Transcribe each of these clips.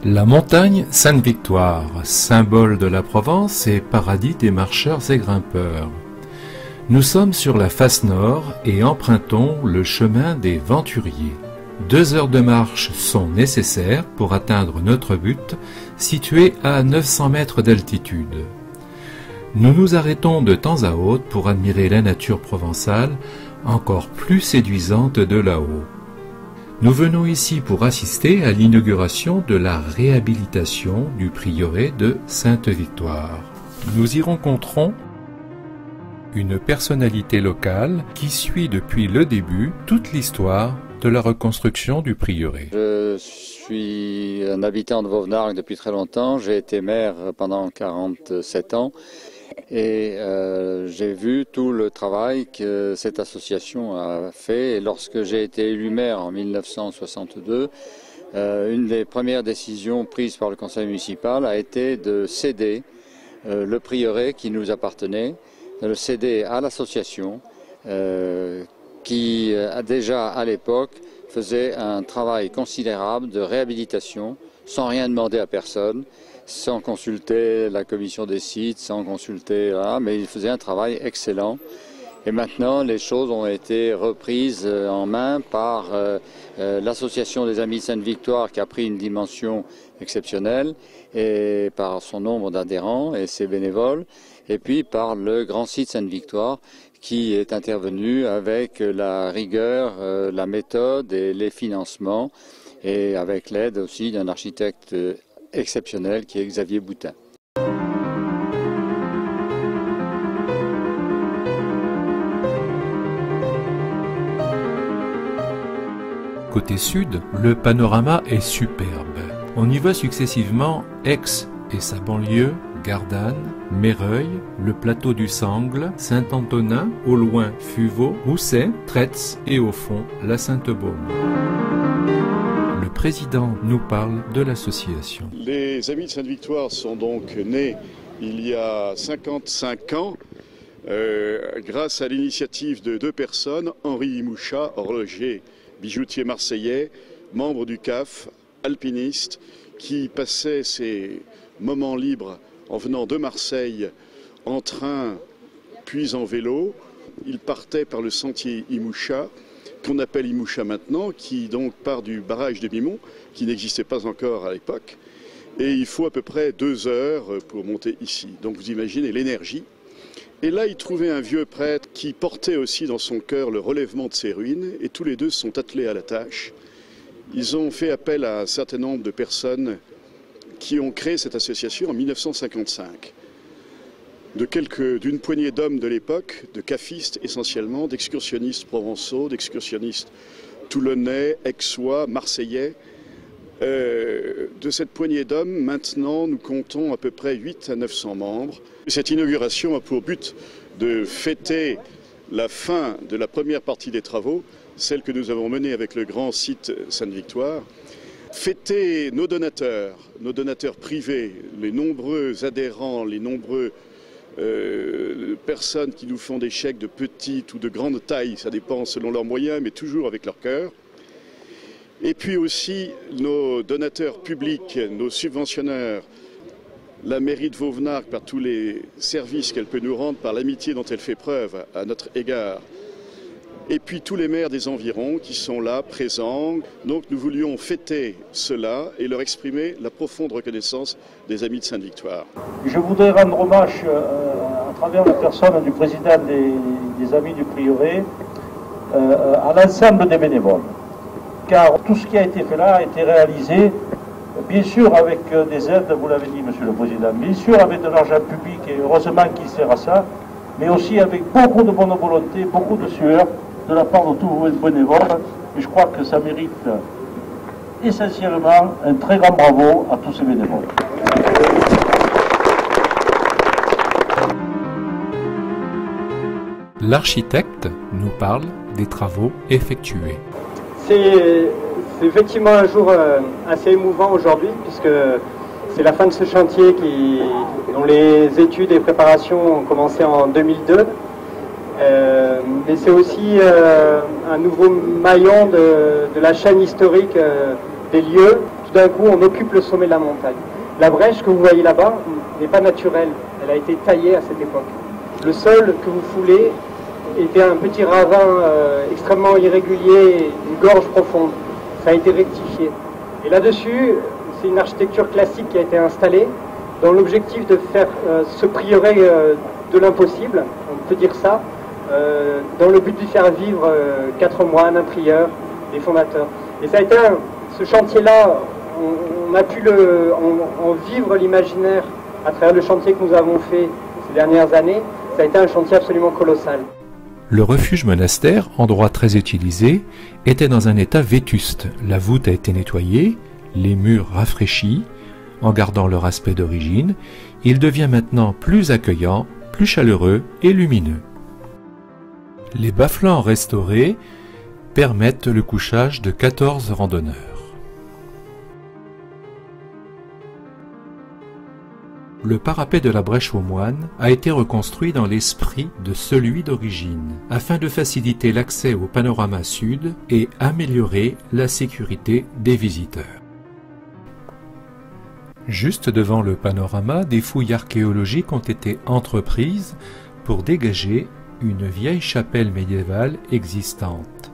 La montagne Sainte-Victoire, symbole de la Provence et paradis des marcheurs et grimpeurs. Nous sommes sur la face nord et empruntons le chemin des Venturiers. 2 heures de marche sont nécessaires pour atteindre notre but, situé à 900 mètres d'altitude. Nous nous arrêtons de temps à autre pour admirer la nature provençale, encore plus séduisante de là-haut. Nous venons ici pour assister à l'inauguration de la réhabilitation du prieuré de Sainte-Victoire. Nous y rencontrons une personnalité locale qui suit depuis le début toute l'histoire de la reconstruction du prieuré. Je suis un habitant de Vauvenargues depuis très longtemps. J'ai été maire pendant 47 ans et j'ai vu tout le travail que cette association a fait. Et lorsque j'ai été élu maire en 1962, une des premières décisions prises par le conseil municipal a été de céder le prieuré qui nous appartenait, de le céder à l'association qui déjà à l'époque faisait un travail considérable de réhabilitation sans rien demander à personne, sans consulter la commission des sites, sans consulter, voilà, mais il faisait un travail excellent. Et maintenant, les choses ont été reprises en main par l'association des Amis de Sainte-Victoire qui a pris une dimension exceptionnelle et par son nombre d'adhérents et ses bénévoles, et puis par le Grand Site Sainte-Victoire qui est intervenu avec la rigueur, la méthode et les financements et avec l'aide aussi d'un architecte exceptionnel qui est Xavier Boutin. Côté sud, le panorama est superbe. On y voit successivement Aix et sa banlieue, Gardanne, Méreuil, le plateau du Sangle, Saint-Antonin, au loin Fuveau, Rousset, Tretz et au fond la Sainte-Baume. Le président nous parle de l'association. Les Amis de Sainte-Victoire sont donc nés il y a 55 ans grâce à l'initiative de 2 personnes, Henri Imoucha, horloger, bijoutier marseillais, membre du CAF, alpiniste, qui passait ses moments libres en venant de Marseille en train puis en vélo. Il partait par le sentier Imoucha, qu'on appelle Imoucha maintenant, qui donc part du barrage de Bimont, qui n'existait pas encore à l'époque. Et il faut à peu près 2 heures pour monter ici. Donc vous imaginez l'énergie. Et là, il trouvait un vieux prêtre qui portait aussi dans son cœur le relèvement de ces ruines, et tous les deux se sont attelés à la tâche. Ils ont fait appel à un certain nombre de personnes qui ont créé cette association en 1955. D'une poignée d'hommes de l'époque, de cafistes essentiellement, d'excursionnistes provençaux, d'excursionnistes toulonnais, aixois, marseillais. De cette poignée d'hommes, maintenant, nous comptons à peu près 800 à 900 membres. Cette inauguration a pour but de fêter la fin de la première partie des travaux, celle que nous avons menée avec le Grand Site Sainte-Victoire. Fêter nos donateurs privés, les nombreux adhérents, les nombreux personnes qui nous font des chèques de petite ou de grande taille, ça dépend selon leurs moyens, mais toujours avec leur cœur. Et puis aussi nos donateurs publics, nos subventionneurs, la mairie de Vauvenargues par tous les services qu'elle peut nous rendre, par l'amitié dont elle fait preuve à notre égard. Et puis tous les maires des environs qui sont là, présents. Donc nous voulions fêter cela et leur exprimer la profonde reconnaissance des Amis de Sainte-Victoire. Je voudrais rendre hommage à travers la personne du président des Amis du Prieuré à l'ensemble des bénévoles. Car tout ce qui a été fait là a été réalisé, bien sûr avec des aides, vous l'avez dit Monsieur le Président, bien sûr avec de l'argent public et heureusement qu'il sert à ça, mais aussi avec beaucoup de bonne volonté, beaucoup de sueur de la part de tous vos bénévoles. Et je crois que ça mérite essentiellement un très grand bravo à tous ces bénévoles. L'architecte nous parle des travaux effectués. C'est effectivement un jour assez émouvant aujourd'hui puisque c'est la fin de ce chantier dont les études et préparations ont commencé en 2002 Mais c'est aussi un nouveau maillon de la chaîne historique des lieux. Tout d'un coup, on occupe le sommet de la montagne. La brèche que vous voyez là-bas n'est pas naturelle, elle a été taillée à cette époque. Le sol que vous foulez était un petit ravin extrêmement irrégulier, une gorge profonde. Ça a été rectifié. Et là-dessus, c'est une architecture classique qui a été installée dans l'objectif de faire ce prieuré de l'impossible, on peut dire ça, dans le but de faire vivre 4 moines, un prieur, des fondateurs. Et ça a été ce chantier-là, on a pu en vivre l'imaginaire à travers le chantier que nous avons fait ces dernières années. Ça a été un chantier absolument colossal. Le refuge monastère, endroit très utilisé, était dans un état vétuste. La voûte a été nettoyée, les murs rafraîchis, en gardant leur aspect d'origine. Il devient maintenant plus accueillant, plus chaleureux et lumineux. Les bas-flancs restaurés permettent le couchage de 14 randonneurs. Le parapet de la brèche aux moines a été reconstruit dans l'esprit de celui d'origine, afin de faciliter l'accès au panorama sud et améliorer la sécurité des visiteurs. Juste devant le panorama, des fouilles archéologiques ont été entreprises pour dégager une vieille chapelle médiévale existante.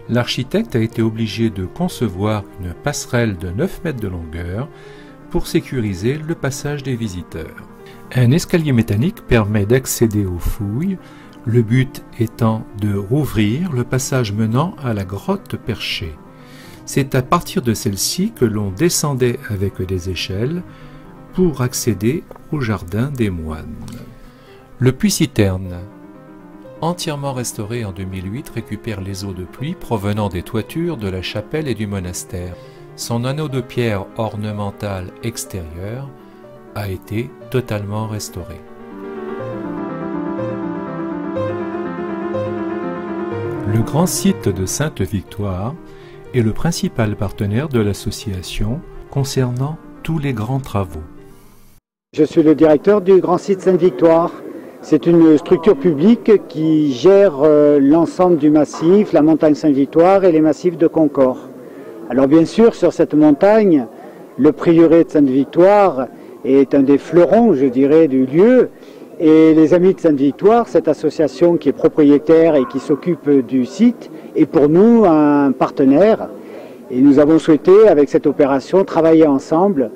L'architecte a été obligé de concevoir une passerelle de 9 mètres de longueur pour sécuriser le passage des visiteurs. Un escalier métallique permet d'accéder aux fouilles, le but étant de rouvrir le passage menant à la grotte perchée. C'est à partir de celle-ci que l'on descendait avec des échelles pour accéder au jardin des moines. Le puits-citerne, entièrement restauré en 2008, récupère les eaux de pluie provenant des toitures de la chapelle et du monastère. Son anneau de pierre ornemental extérieur a été totalement restauré. Le grand site de Sainte-Victoire est le principal partenaire de l'association concernant tous les grands travaux. Je suis le directeur du grand site Sainte-Victoire. C'est une structure publique qui gère l'ensemble du massif, la montagne Sainte-Victoire et les massifs de Concors. Alors bien sûr, sur cette montagne, le prieuré de Sainte-Victoire est un des fleurons, je dirais, du lieu. Et les Amis de Sainte-Victoire, cette association qui est propriétaire et qui s'occupe du site, est pour nous un partenaire. Et nous avons souhaité, avec cette opération, travailler ensemble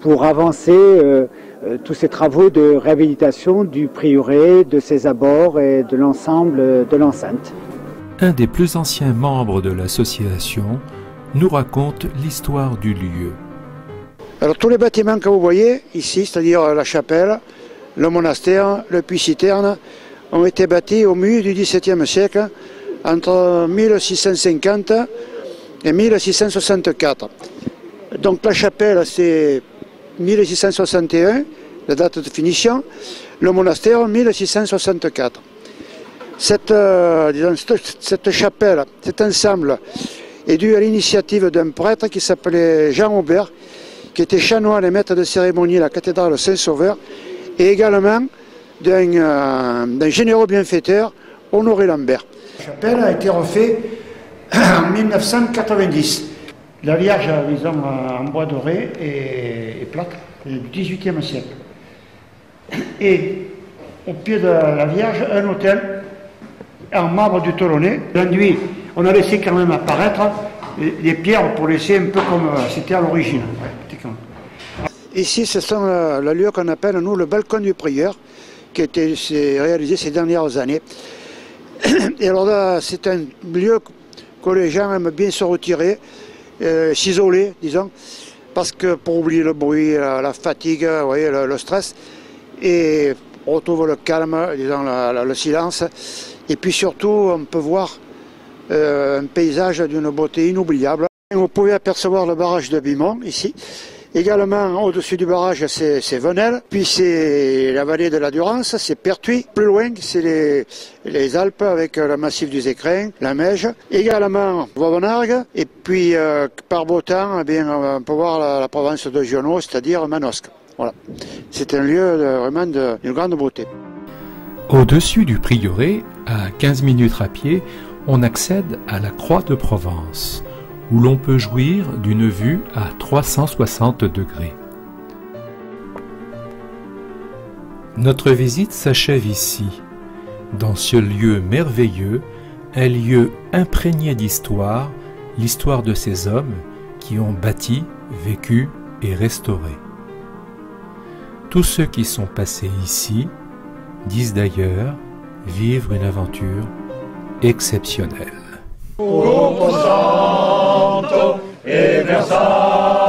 pour avancer tous ces travaux de réhabilitation du prieuré, de ses abords et de l'ensemble de l'enceinte. Un des plus anciens membres de l'association nous raconte l'histoire du lieu. Alors tous les bâtiments que vous voyez ici, c'est-à-dire la chapelle, le monastère, le puits-citerne, ont été bâtis au milieu du XVIIe siècle, entre 1650 et 1664. Donc la chapelle, c'est 1661, la date de finition, le monastère 1664. Cette chapelle, cet ensemble, est dû à l'initiative d'un prêtre qui s'appelait Jean Aubert, qui était chanoine et maître de cérémonie à la cathédrale Saint-Sauveur, et également d'un généreux bienfaiteur, Honoré Lambert. La chapelle a été refaite en 1990. La Vierge, disons, en bois doré et plate, du XVIIIe siècle. Et au pied de la Vierge, un autel en marbre du Tolonnais. L'enduit, on a laissé quand même apparaître des pierres pour laisser un peu comme c'était à l'origine. Ici, ce sont le lieu qu'on appelle, nous, le balcon du prieur, qui a été réalisé ces dernières années. Et alors là, c'est un lieu que les gens aiment bien se retirer, s'isoler, disons, parce que pour oublier le bruit, la fatigue, vous voyez, le stress, et on retrouve le calme, disons, le silence, et puis surtout, on peut voir un paysage d'une beauté inoubliable. Vous pouvez apercevoir le barrage de Bimont, ici. Également, au-dessus du barrage, c'est Venelle, puis c'est la vallée de la Durance, c'est Pertuis. Plus loin, c'est les Alpes avec le massif du Écrins, la Meige. Également, Vauvenargues, et puis par beau temps, eh bien, on peut voir la province de Giono, c'est-à-dire Manosque. Voilà. C'est un lieu vraiment d'une grande beauté. Au-dessus du prieuré, à 15 minutes à pied, on accède à la Croix de Provence, où l'on peut jouir d'une vue à 360 degrés. Notre visite s'achève ici, dans ce lieu merveilleux, un lieu imprégné d'histoire, l'histoire de ces hommes qui ont bâti, vécu et restauré. Tous ceux qui sont passés ici disent d'ailleurs vivre une aventure exceptionnelle. Santo e Versailles.